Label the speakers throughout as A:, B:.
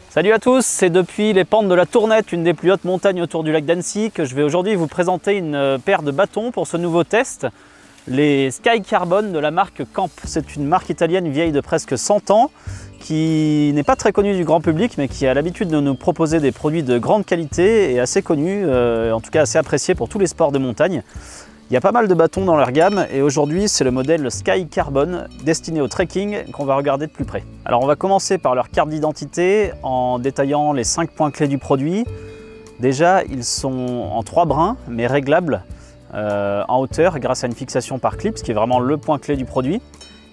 A: Salut à tous, c'est depuis les pentes de la Tournette, une des plus hautes montagnes autour du lac d'Annecy, que je vais aujourd'hui vous présenter une paire de bâtons pour ce nouveau test. Les Sky Carbon de la marque Camp. C'est une marque italienne vieille de presque 100 ans, qui n'est pas très connue du grand public, mais qui a l'habitude de nous proposer des produits de grande qualité et assez connus, en tout cas assez appréciés pour tous les sports de montagne. Il y a pas mal de bâtons dans leur gamme et aujourd'hui c'est le modèle Sky Carbon destiné au trekking qu'on va regarder de plus près. Alors on va commencer par leur carte d'identité en détaillant les 5 points clés du produit. Déjà ils sont en 3 brins mais réglables en hauteur grâce à une fixation par clip, ce qui est vraiment le point clé du produit.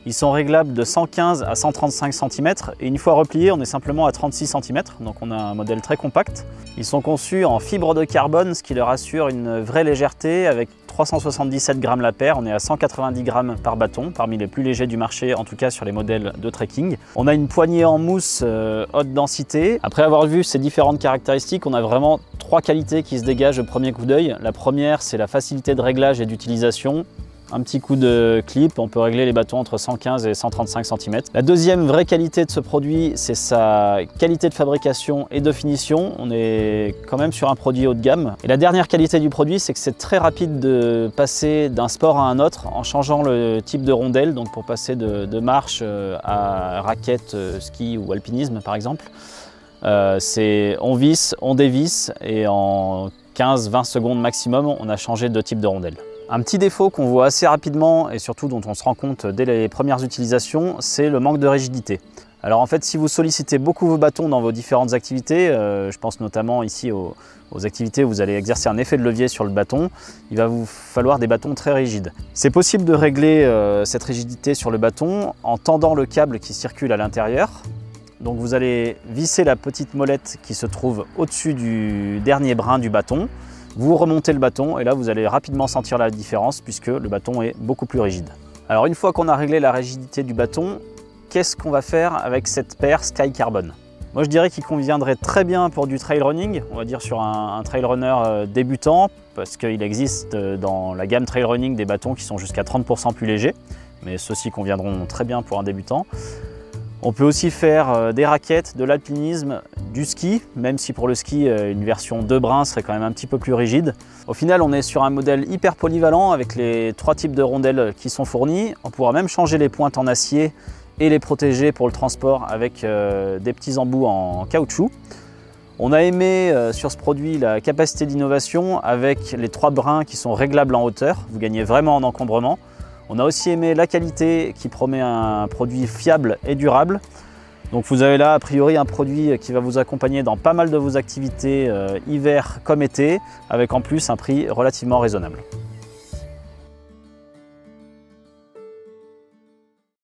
A: Ils sont réglables de 115 à 135 cm et une fois repliés, on est simplement à 36 cm, donc on a un modèle très compact. Ils sont conçus en fibre de carbone, ce qui leur assure une vraie légèreté avec 377 grammes la paire. On est à 190 grammes par bâton, parmi les plus légers du marché, en tout cas sur les modèles de trekking. On a une poignée en mousse haute densité. Après avoir vu ces différentes caractéristiques, on a vraiment 3 qualités qui se dégagent au premier coup d'œil. La première, c'est la facilité de réglage et d'utilisation. Un petit coup de clip, on peut régler les bâtons entre 115 et 135 cm. La deuxième vraie qualité de ce produit, c'est sa qualité de fabrication et de finition. On est quand même sur un produit haut de gamme. Et la dernière qualité du produit, c'est que c'est très rapide de passer d'un sport à un autre en changeant le type de rondelle. Donc pour passer de marche à raquette, ski ou alpinisme par exemple. On visse, on dévisse et en 15-20 secondes maximum, on a changé de type de rondelle. Un petit défaut qu'on voit assez rapidement et surtout dont on se rend compte dès les premières utilisations, c'est le manque de rigidité. Alors en fait, si vous sollicitez beaucoup vos bâtons dans vos différentes activités, je pense notamment ici aux activités où vous allez exercer un effet de levier sur le bâton, il va vous falloir des bâtons très rigides. C'est possible de régler cette rigidité sur le bâton en tendant le câble qui circule à l'intérieur. Donc vous allez visser la petite molette qui se trouve au-dessus du dernier brin du bâton. Vous remontez le bâton et là vous allez rapidement sentir la différence puisque le bâton est beaucoup plus rigide. Alors une fois qu'on a réglé la rigidité du bâton, qu'est-ce qu'on va faire avec cette paire Sky Carbon? Moi je dirais qu'il conviendrait très bien pour du trail running, on va dire sur un trail runner débutant, parce qu'il existe dans la gamme trail running des bâtons qui sont jusqu'à 30% plus légers, mais ceux-ci conviendront très bien pour un débutant. On peut aussi faire des raquettes, de l'alpinisme, du ski, même si pour le ski, une version 2 brins serait quand même un petit peu plus rigide. Au final, on est sur un modèle hyper polyvalent avec les 3 types de rondelles qui sont fournis. On pourra même changer les pointes en acier et les protéger pour le transport avec des petits embouts en caoutchouc. On a aimé sur ce produit la capacité d'innovation avec les 3 brins qui sont réglables en hauteur. Vous gagnez vraiment en encombrement. On a aussi aimé la qualité qui promet un produit fiable et durable. Donc vous avez là a priori un produit qui va vous accompagner dans pas mal de vos activités hiver comme été, avec en plus un prix relativement raisonnable.